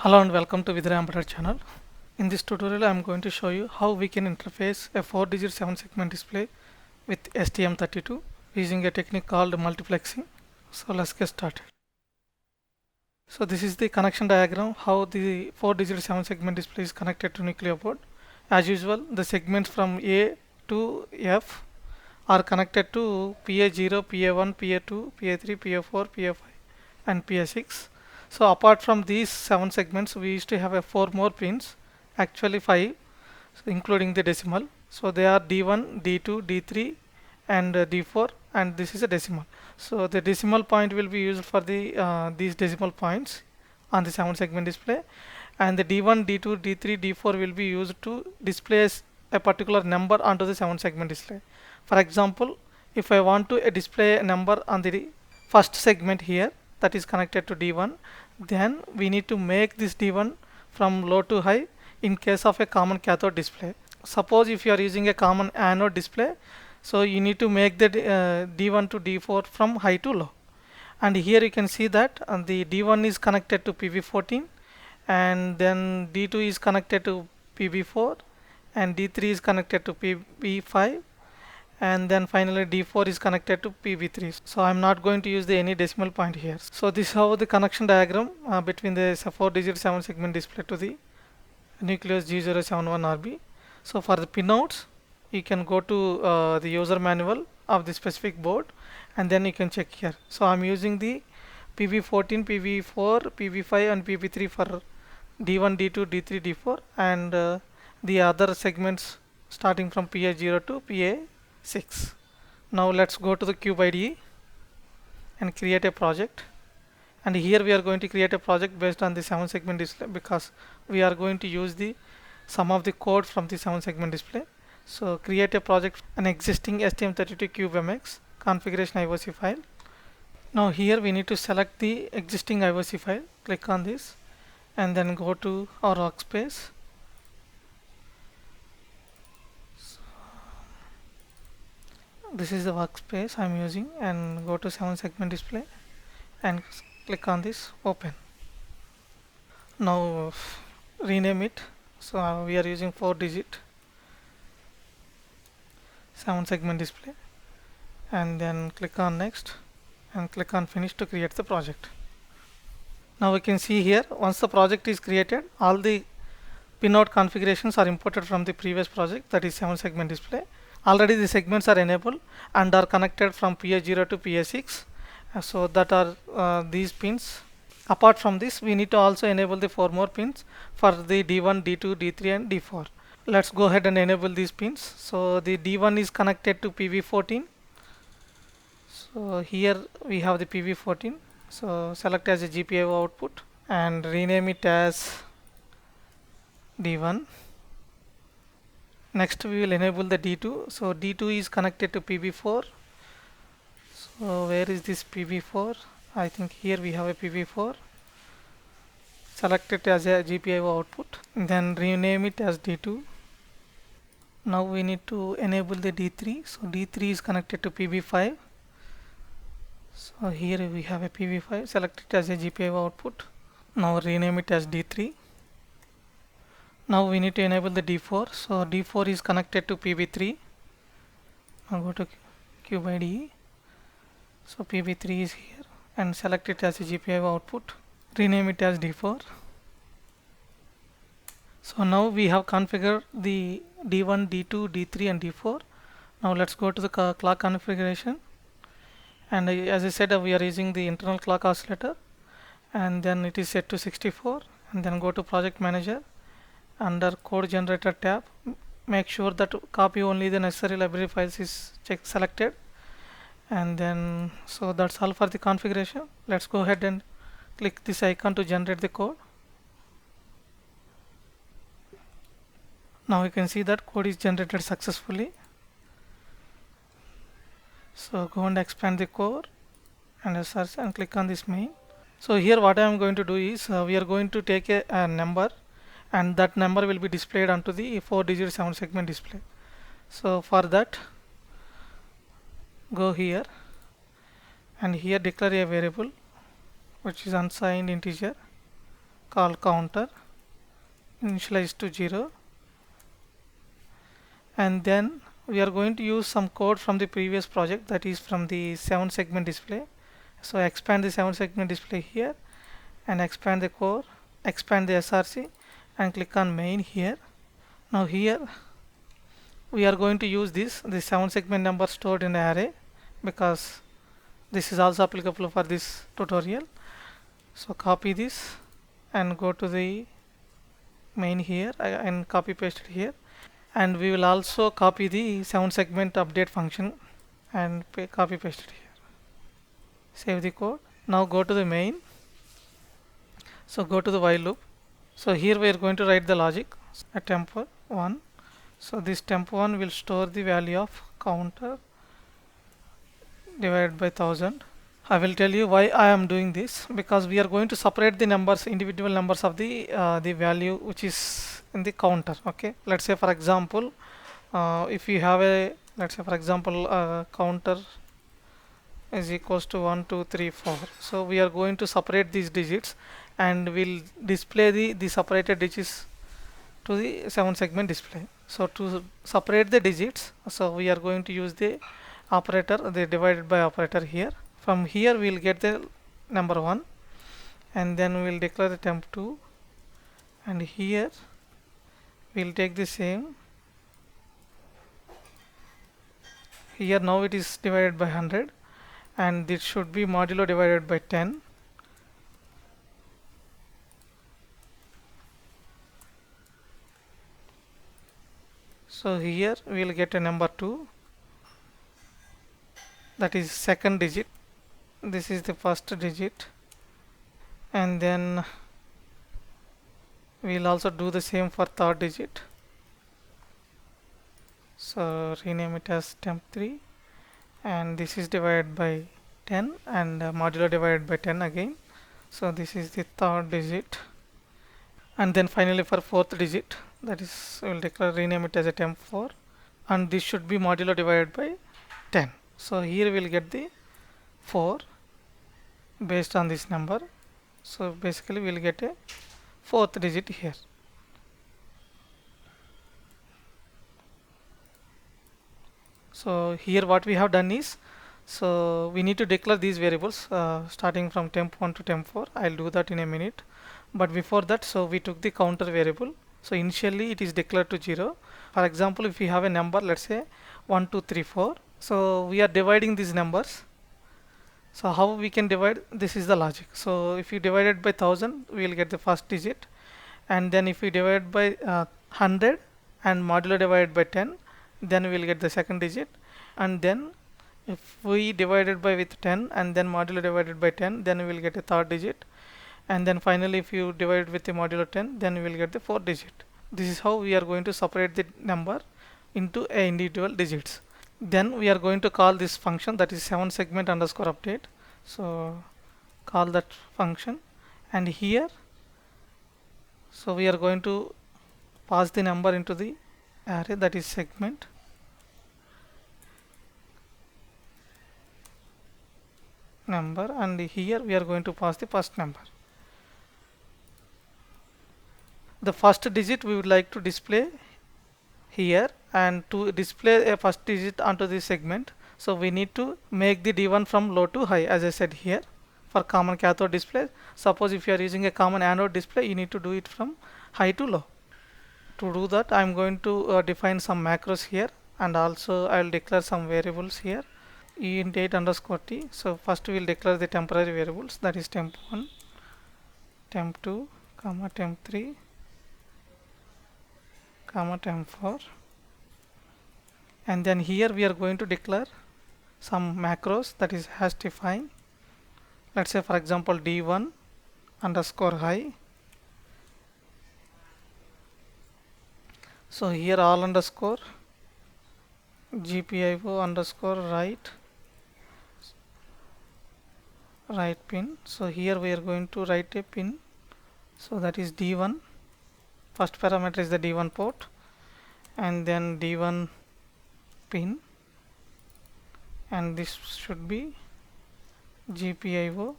Hello and welcome to Vidra Embedded channel. In this tutorial I am going to show you how we can interface a 4-digit 7-segment display with STM32 using a technique called multiplexing. So let's get started. So this is the connection diagram how the 4-digit 7-segment display is connected to Nucleo board. As usual, the segments from A to F are connected to PA0, PA1, PA2, PA3, PA4, PA5 and PA6. So apart from these 7 segments, we used to have a 4 more pins, actually 5, including the decimal. So they are D1, D2, D3 and D4, and this is a decimal. So the decimal point will be used for the these decimal points on the 7 segment display, and the D1, D2, D3, D4 will be used to display a particular number onto the 7 segment display. For example, if I want to display a number on the first segment here, that is connected to D1, then we need to make this D1 from low to high in case of a common cathode display. Suppose if you are using a common anode display, so you need to make the D1 to D4 from high to low. And here you can see that the D1 is connected to PB14, and then D2 is connected to PB4, and D3 is connected to PB5, and then finally D4 is connected to PB3. So I'm not going to use any decimal point here. So this is how the connection diagram between the 4-digit 7-segment display to the Nucleus G071RB. So for the pinouts, you can go to the user manual of the specific board, and then you can check here. So I'm using the PB14, PB4, PB5 and PB3 for D1, D2, D3, D4, and the other segments starting from PA0 to PA6. Now let's go to the Cube IDE and create a project. And here we are going to create a project based on the 7 segment display, because we are going to use the some of the code from the 7 segment display. So create a project, an existing STM32 Cube MX configuration IOC file. Now here we need to select the existing IOC file, click on this, and then go to our workspace. This is the workspace I'm using, and go to 7 segment display and click on this, open. Now rename it. So we are using 4-digit 7 segment display, and then click on next and click on finish to create the project. Now we can see here, once the project is created, all the pinout configurations are imported from the previous project, that is 7 segment display. Already the segments are enabled and are connected from PA0 to PA6. So that are these pins. Apart from this, we need to also enable the 4 more pins for the D1, D2, D3 and D4. Let's go ahead and enable these pins. So the D1 is connected to PB14. So here we have the PB14. So select as a GPIO output and rename it as D1. Next we will enable the D2. So D2 is connected to PB4. So where is this PB4? I think here we have a PB4. Select it as a GPIO output, then rename it as D2. Now we need to enable the D3. So D3 is connected to PB5. So here we have a PB5. Select it as a GPIO output. Now rename it as D3. Now we need to enable the D4. So D4 is connected to PB3. Now go to Cube IDE. So PB3 is here, and select it as a GPIO output. Rename it as D4. So now we have configured the D1, D2, D3 and D4. Now let's go to the clock configuration, and as I said, we are using the internal clock oscillator, and then it is set to 64, and then go to project manager. Under code generator tab, make sure that copy only the necessary library files is selected, and then so that's all for the configuration. Let's go ahead and click this icon to generate the code. Now you can see that code is generated successfully. So go and expand the code and search and click on this main. So here what I am going to do is we are going to take a number, and that number will be displayed onto the 4-digit 7 segment display. So for that, go here and here declare a variable which is unsigned integer, called counter, initialized to 0, and then we are going to use some code from the previous project, that is from the 7 segment display. So expand the 7 segment display here and expand the core, expand the SRC and click on main here. Now here we are going to use the 7 segment number stored in the array, because this is also applicable for this tutorial. So copy this and go to the main here and copy paste it here, and we will also copy the 7 segment update function and copy paste it here. Save the code. Now go to the main. So go to the while loop. So here we are going to write the logic at temp1. So this temp1 will store the value of counter divided by 1000. I will tell you why I am doing this, because we are going to separate the numbers, individual numbers of the value which is in the counter. Okay, let's say for example, if you have a, let's say for example, counter is equals to 1 2 3 4. So we are going to separate these digits and we'll display the separated digits to the 7 segment display. So to separate the digits, so we are going to use the operator, the divided by operator here. From here we'll get the number 1, and then we'll declare the temp2, and here we'll take the same. Here now it is divided by 100, and this should be modulo divided by 10. So here we will get a number 2, that is second digit. This is the first digit, and then we will also do the same for third digit. So rename it as temp3, and this is divided by 10 and modulo divided by 10 again. So this is the third digit, and then finally for fourth digit, that is we will declare, rename it as a temp4, and this should be modulo divided by 10. So here we will get the 4 based on this number. So basically we will get a fourth digit here. So here what we have done is, so we need to declare these variables starting from temp1 to temp4. I'll do that in a minute, but before that, so we took the counter variable. So initially it is declared to 0. For example, if we have a number, let's say 1 2 3 4, so we are dividing these numbers. So how we can divide? This is the logic. So if you divide it by 1000, we will get the first digit, and then if we divide by 100 and modulo divided by 10, then we will get the second digit, and then if we divide it by with 10 and then modulo divided by 10, then we will get a third digit, and then finally if you divide it with the modulo 10, then we will get the fourth digit. This is how we are going to separate the number into a individual digits. Then we are going to call this function, that is 7 segment underscore update. So call that function, and here so we are going to pass the number into the array, that is segment, number, and here we are going to pass the first number. The first digit we would like to display here, and to display a first digit onto this segment, so we need to make the D1 from low to high, as I said here. For common cathode display, suppose if you are using a common anode display, you need to do it from high to low. To do that, I am going to define some macros here, and also I will declare some variables here, int8 underscore t. So first we will declare the temporary variables, that is temp1, temp2, comma temp3, comma temp4, and then here we are going to declare some macros, that is hash define. Let's say for example d1 underscore high. So here all underscore GPIO underscore write pin. So here we are going to write a pin, so that is D1. First parameter is the D1 port, and then D1 pin, and this should be GPIO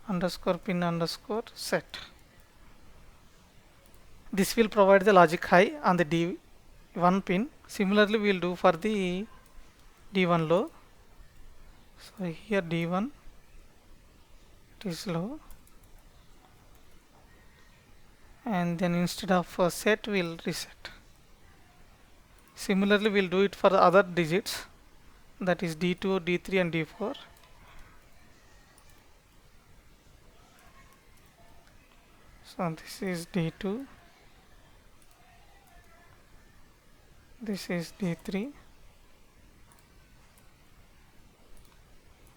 underscore pin underscore set. This will provide the logic high on the D1 pin. Similarly, we will do for the D1 low. So here D1 it is low, and then instead of set we will reset. Similarly, we will do it for the other digits, that is D2, D3 and D4. So this is D2, this is D3,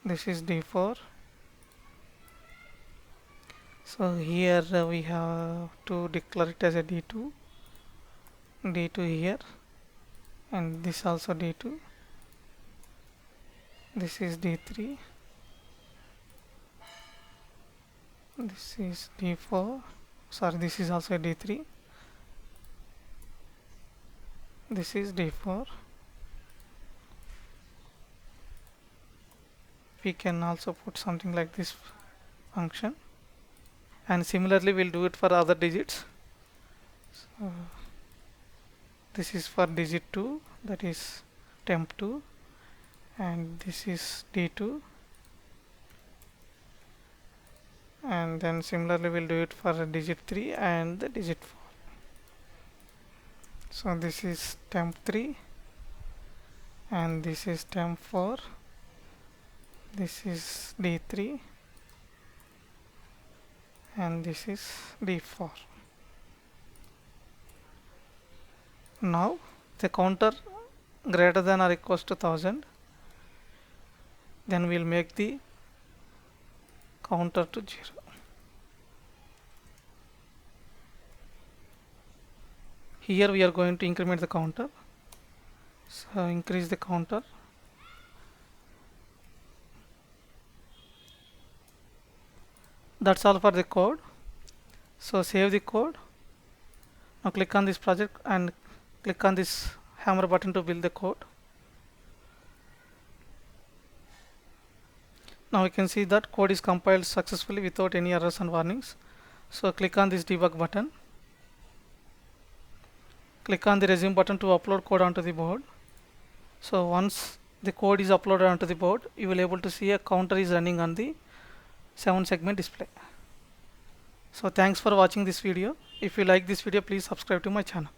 this is D4. So here we have to declare it as a D2, D2 here, and this also D2, this is D3, this is D4, sorry, this is also a D3, this is D4. We can also put something like this function, and similarly we'll do it for other digits. So this is for digit 2, that is temp 2, and this is D2, and then similarly we'll do it for digit 3 and the digit 4. So this is temp 3 and this is temp 4, this is D3 and this is D4. Now the counter greater than or equals to 1000, then we'll make the counter to 0. Here we are going to increment the counter, so increase the counter. That's all for the code. So save the code. Now click on this project and click on this hammer button to build the code. Now you can see that code is compiled successfully without any errors and warnings. So click on this debug button. Click on the resume button to upload code onto the board. So once the code is uploaded onto the board, you will able to see a counter is running on the 7-segment display. So thanks for watching this video. If you like this video, please subscribe to my channel.